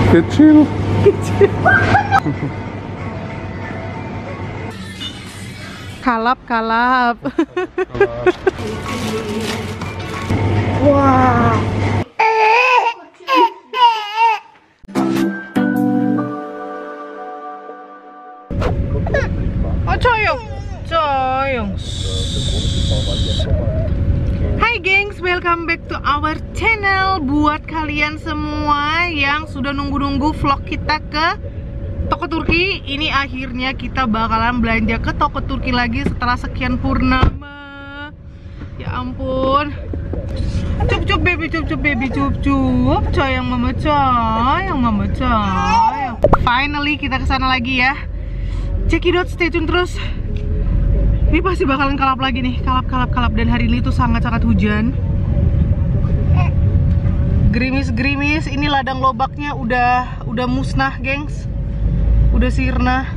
Kecil. Kalap. Wah. Oh, coyong. Hai gengs, welcome back to our channel. Buat kalian semua yang sudah nunggu-nunggu vlog kita ke toko Turki, ini akhirnya kita bakalan belanja ke toko Turki lagi setelah sekian purnama. Ya ampun. Cup baby, sayang mama, sayang. Finally kita kesana lagi ya. Cekidot, stay tune terus. Ini pasti bakalan kalap lagi nih, kalap. Dan hari ini tuh sangat-sangat hujan. Gerimis, ini ladang lobaknya udah musnah, gengs. Udah sirna.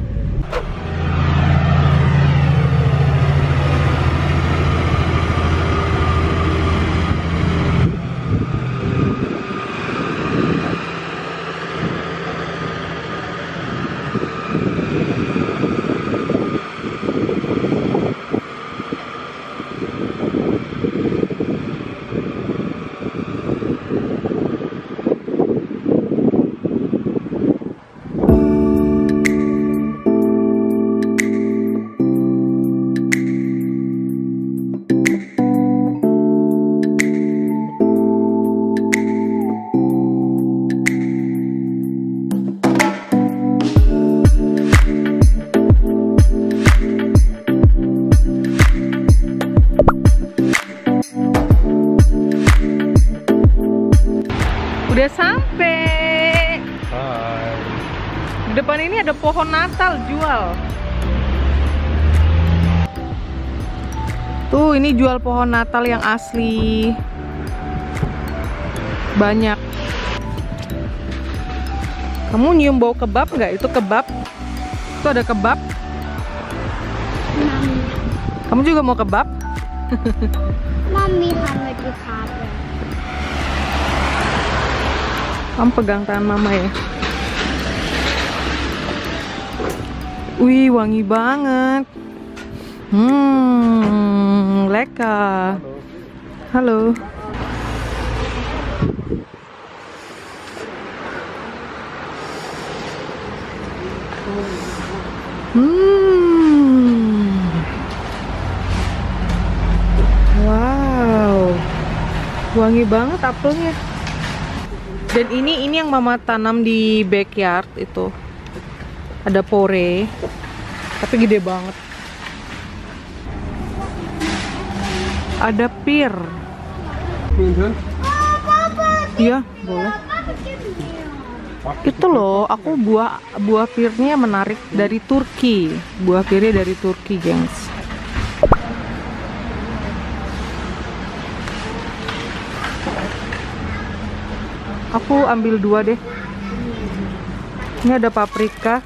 Udah sampai. Hai. Di depan ini ada pohon Natal jual. Tuh, ini jual pohon Natal yang asli. Banyak. Kamu nyium bau kebab nggak? Itu kebab. Itu ada kebab. Kamu juga mau kebab? Mami hammer di kabel. Kamu pegang tangan mama ya. Wih, wangi banget. Leka. Halo. Wow. Wangi banget apelnya. Dan ini yang mama tanam di backyard itu. Ada pore. Tapi gede banget. Ada pir. Iya, boleh. Itu loh, aku buah pirnya menarik dari Turki. Buah pirnya dari Turki, gengs. Aku ambil 2 deh. Ini ada paprika.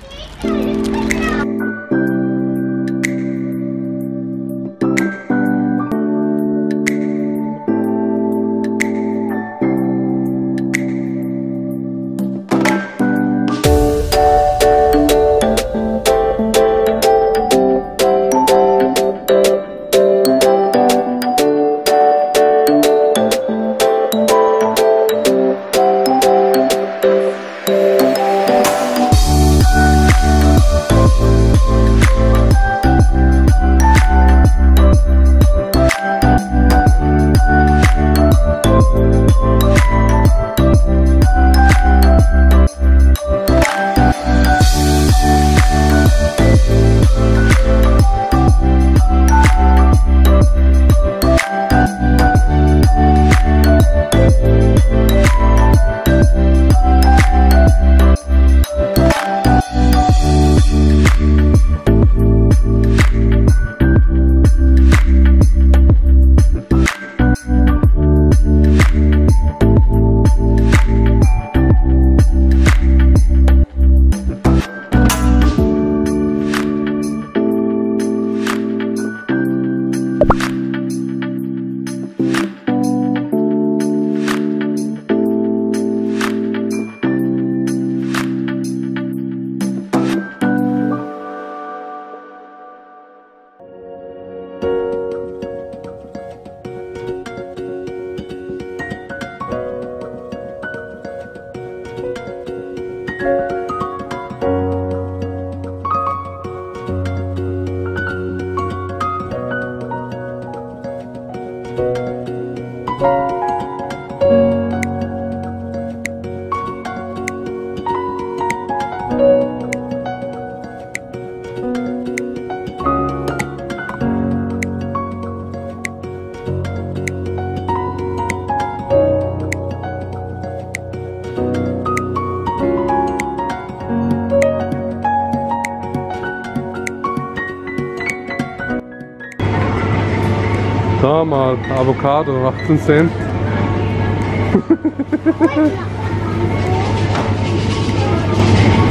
Da mal Avocado, 18 Cent.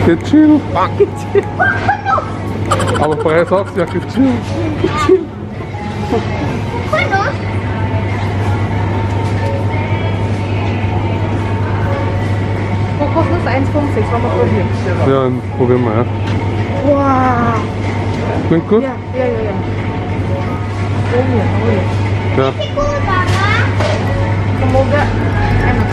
Kecil. Aber vorher sagst du ja kecil. Kokosnuss 1,6 sama probieren. Ja, probieren wir, ja. Wah. Klingt gut? Ya. Oh iya. Ja. Semoga enak.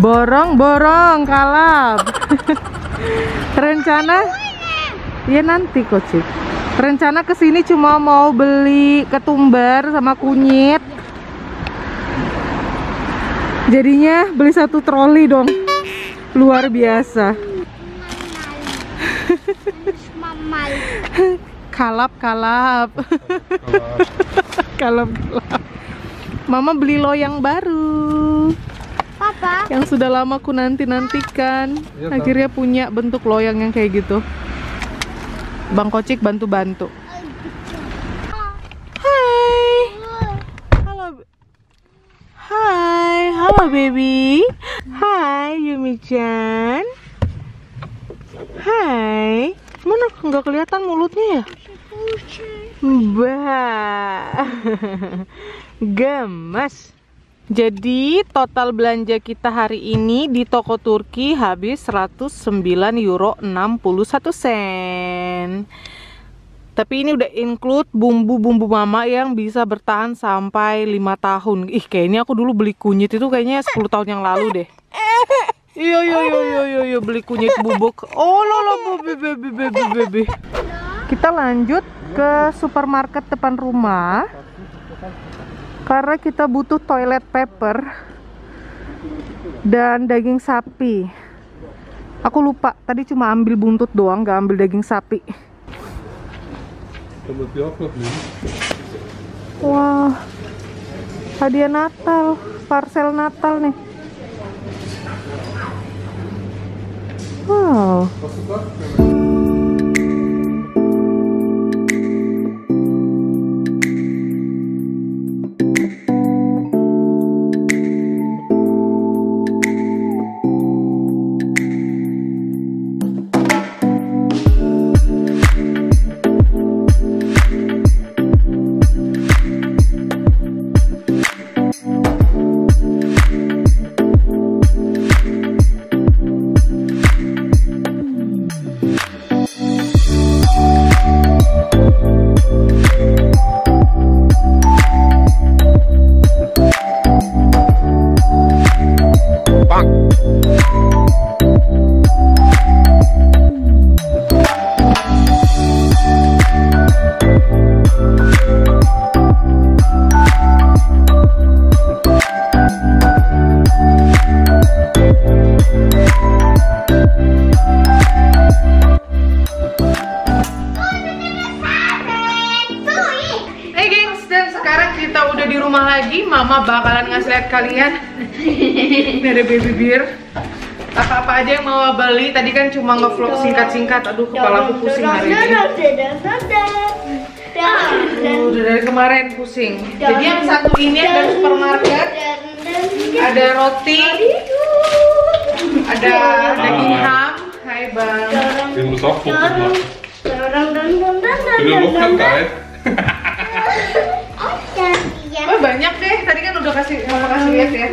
Borong-borong kalap. Rencana ya nanti Kocik. Rencana kesini cuma mau beli ketumbar sama kunyit. Jadinya beli satu troli dong. Luar biasa. Kalap. Kalap. Mama beli loyang baru. Papa. Yang sudah lama aku nantikan. Iya, Akhirnya punya bentuk loyang yang kayak gitu. Bang Kocik bantu-bantu. Halo baby. Hai Yumi-chan. Hai. Mana nggak kelihatan mulutnya ya? Bah. Gemes. Jadi total belanja kita hari ini di toko Turki habis 109 euro 61 sen. Tapi ini udah include bumbu-bumbu mama yang bisa bertahan sampai 5 tahun. Ih, kayaknya aku dulu beli kunyit itu kayaknya 10 tahun yang lalu deh. Iya, beli kunyit bubuk. Oh lolo, baby. Kita lanjut ke supermarket depan rumah. Karena kita butuh toilet paper dan daging sapi. Aku lupa, tadi cuma ambil buntut doang, gak ambil daging sapi. Wah, hadiah Natal, parcel Natal nih. Wow. Mama bakalan ngasih lihat kalian. Ini ada baby beer. Apa-apa aja yang mau beli. Tadi kan cuma ngevlog singkat-singkat. Aduh, kepala aku pusing hari ini. Udah dari kemarin pusing. Jadi yang satu ini ada supermarket, ada roti, ada daging ham. Hai bang. Dit moet afkomen. Jullie nog tijd? Oh banyak deh, tadi kan udah mama kasih lihat ya.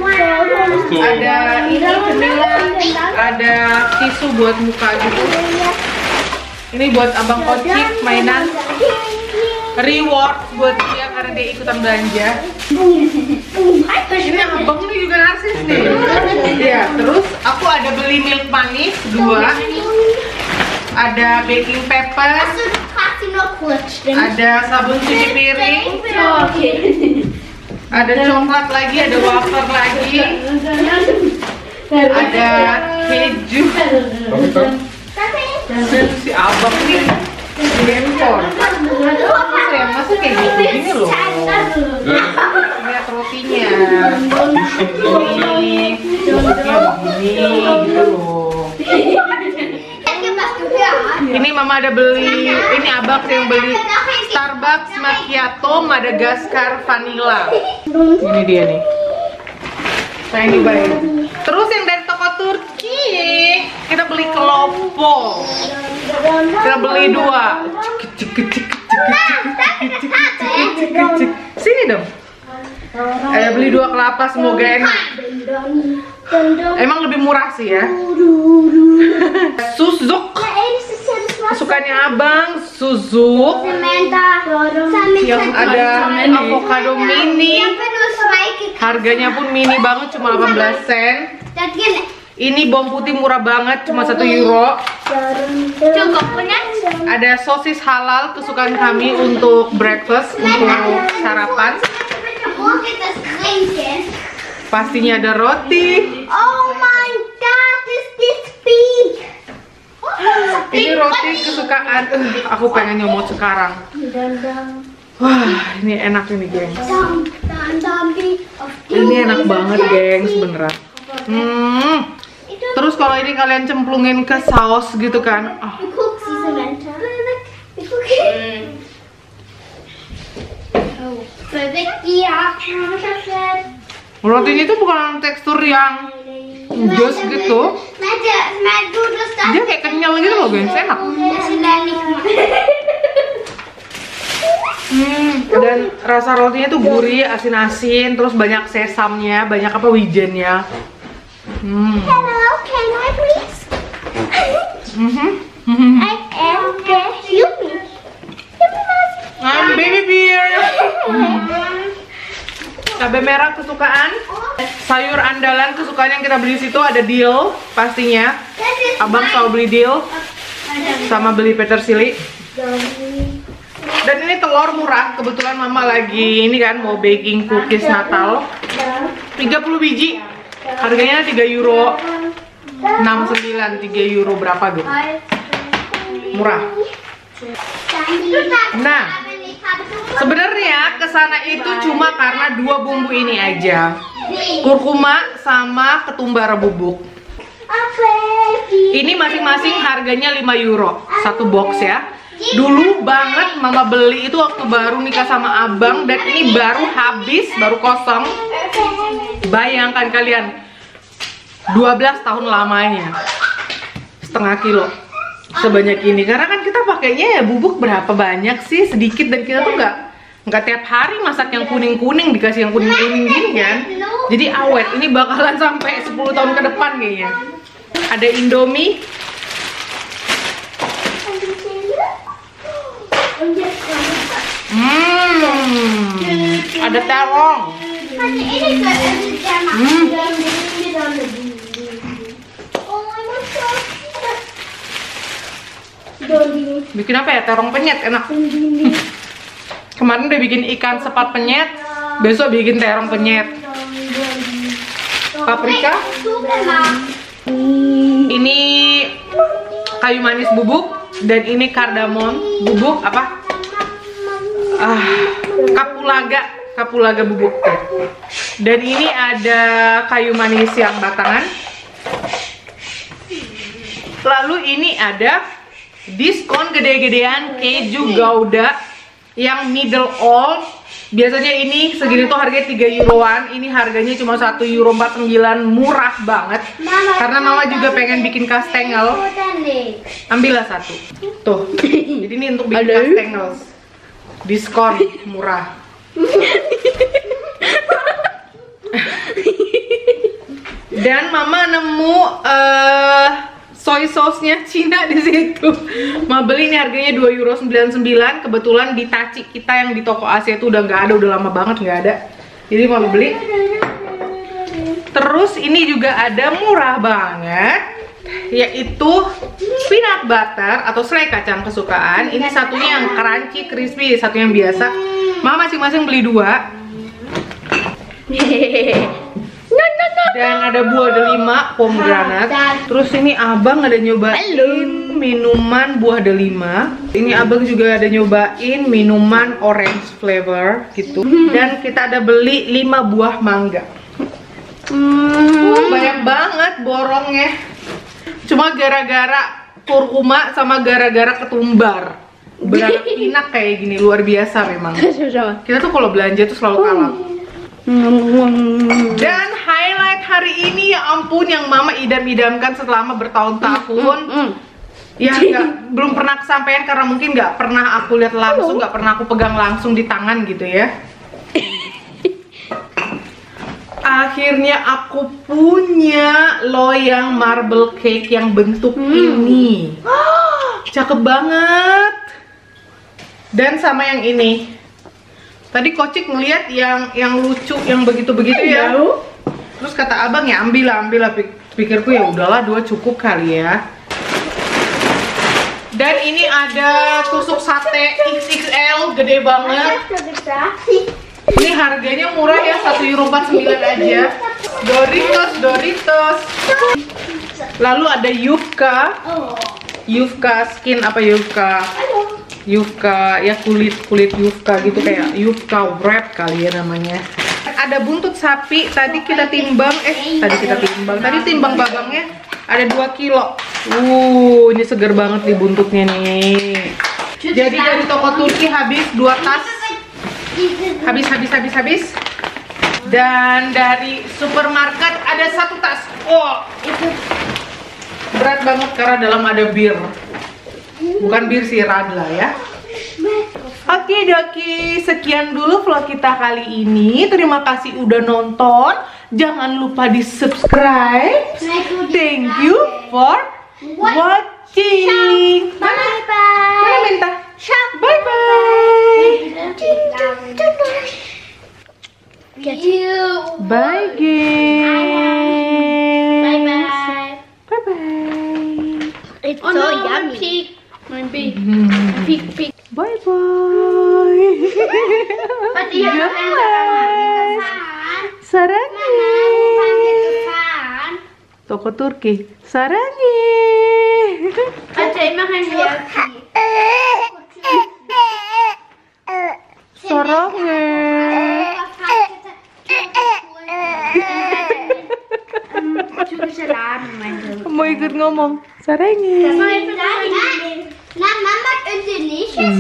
Ada ini cemilan, ada tisu buat muka gitu. Ini buat abang Kocik, mainan reward buat dia karena dia ikutan belanja. Ini abang ini juga narsis nih. Ya, terus aku ada beli milk manis 2. Ada baking paper, ada sabun cuci piring, ada coklat lagi, ada wafer lagi, ada keju, dan si abang nih impor. Saya masa kayak gini loh. Lihat rotinya, ini gitu loh. Ini mama ada beli, ini abang yang beli Starbucks Macchiato Madagascar Vanilla. Ini dia nih. Saya ini baik. Terus yang dari toko Turki kita beli kelopo. Kita beli 2. Sini dong. Ada beli 2 kelapa, semoga enak. Emang lebih murah sih ya. Suzuk. Kesukaannya abang, Suzuk. Yang ada avocado mini. Harganya pun mini banget, cuma 18 sen. Ini bawang putih murah banget, cuma 1 euro. Ada sosis halal kesukaan kami untuk breakfast, untuk sarapan. Pastinya ada roti. Oh my god, is this big? Ini roti kesukaan. Aku pengen nyomot sekarang. Wah, ini enak ini, gengs. Ini enak banget, gengs, beneran. Terus kalau ini kalian cemplungin ke saus gitu kan. Rotinya itu bukan tekstur yang just gitu. Dia kayak kenyal gitu loh, gengs, enak. Dan rasa rotinya tuh gurih, asin-asin, terus banyak sesamnya, banyak apa wijennya. Hello, can I please? I am the Yumi. I'm baby beer. Cabai merah kesukaan, sayur andalan kesukaan yang kita beli situ ada dill pastinya. Abang selalu beli dill, sama beli petersili. Dan ini telur murah, kebetulan mama lagi ini kan mau baking cookies Natal. 30 biji, harganya 3 euro 69, 3 euro berapa gitu. Murah. Nah, sebenarnya kesana itu cuma karena 2 bumbu ini aja, kurkuma sama ketumbar bubuk. Ini masing-masing harganya 5 euro satu box ya. Dulu banget mama beli itu waktu baru nikah sama abang, dan ini baru habis, baru kosong. Bayangkan kalian, 12 tahun lamanya, setengah kilo sebanyak ini. Karena kan kita pakainya ya bubuk berapa banyak sih, sedikit, dan kita tuh nggak tiap hari masak yang kuning-kuning, dikasih yang kuning-kuning gini kan. Jadi awet, ini bakalan sampai 10 tahun ke depan kayaknya. Ada Indomie. Ada terong. Bikin apa ya? Terong penyet, enak. Kemarin udah bikin ikan sepat penyet, besok bikin terong penyet. Paprika. Ini kayu manis bubuk, dan ini kardamom bubuk apa? Kapulaga bubuk. Dan ini ada kayu manis yang batangan. Lalu ini ada diskon gede-gedean keju Gouda yang middle old. Biasanya ini segini tuh harganya 3 euroan. Ini harganya cuma 1 euro 49, murah banget. Karena mama juga pengen bikin kastengel. Ambillah satu. Tuh. Jadi ini untuk bikin kastengel. Diskon murah. Dan mama nemu soy sauce-nya Cina di situ. Mama beli ini harganya 2 euro 99. Kebetulan di taci kita yang di toko Asia itu udah nggak ada, udah lama banget nggak ada. Jadi mama beli. Terus ini juga ada murah banget, yaitu peanut butter atau selai kacang kesukaan. Ini satunya yang crunchy, crispy, satu yang biasa. Mama masing-masing beli 2. Dan ada buah delima, pomegranate. Terus ini abang ada nyobain minuman buah delima. Ini abang juga ada nyobain minuman orange flavor gitu. Dan kita ada beli 5 buah mangga. Banyak banget borongnya. Cuma gara-gara kurkuma sama gara-gara ketumbar, beranak pinak kayak gini, luar biasa memang. Kita tuh kalau belanja tuh selalu kalah. Dan highlight hari ini, ya ampun, yang mama idam-idamkan selama bertahun-tahun. Ya belum pernah kesampaian karena mungkin nggak pernah aku lihat langsung, nggak pernah aku pegang langsung di tangan gitu ya. Akhirnya aku punya loyang marble cake yang bentuk ini. Cakep banget. Dan sama yang ini. Tadi Kocik ngeliat yang lucu, yang begitu-begitu ya. Terus kata abang ya ambil lah. Pikirku ya udahlah 2 cukup kali ya. Dan ini ada tusuk sate XXL, gede banget. Ini harganya murah ya, 1 euro 49 aja. Doritos. Lalu ada Yufka. Yufka skin apa Yufka? Yufka ya kulit Yufka gitu, kayak Yufka wrap kali ya namanya. Ada buntut sapi, tadi timbang babangnya ada 2 kilo. Ini seger banget nih buntutnya nih. Jadi dari toko Turki habis 2 tas. Habis. Dan dari supermarket ada 1 tas. Berat banget karena dalam ada bir. Bukan bir sih, radla ya. Oke doki, sekian dulu vlog kita kali ini. Terima kasih udah nonton. Jangan lupa di subscribe. Thank you for watching. Bye bye. Mana Minta? Bye bye. Bye guys. Bye bye. Bye bye. It's so yummy. Pig. Bye bye. Goodbye. Sarangi. Toko Turki. Sarangi. Sarangi. Mau ikut ngomong. Sarangi. Nah, Mama Indonesia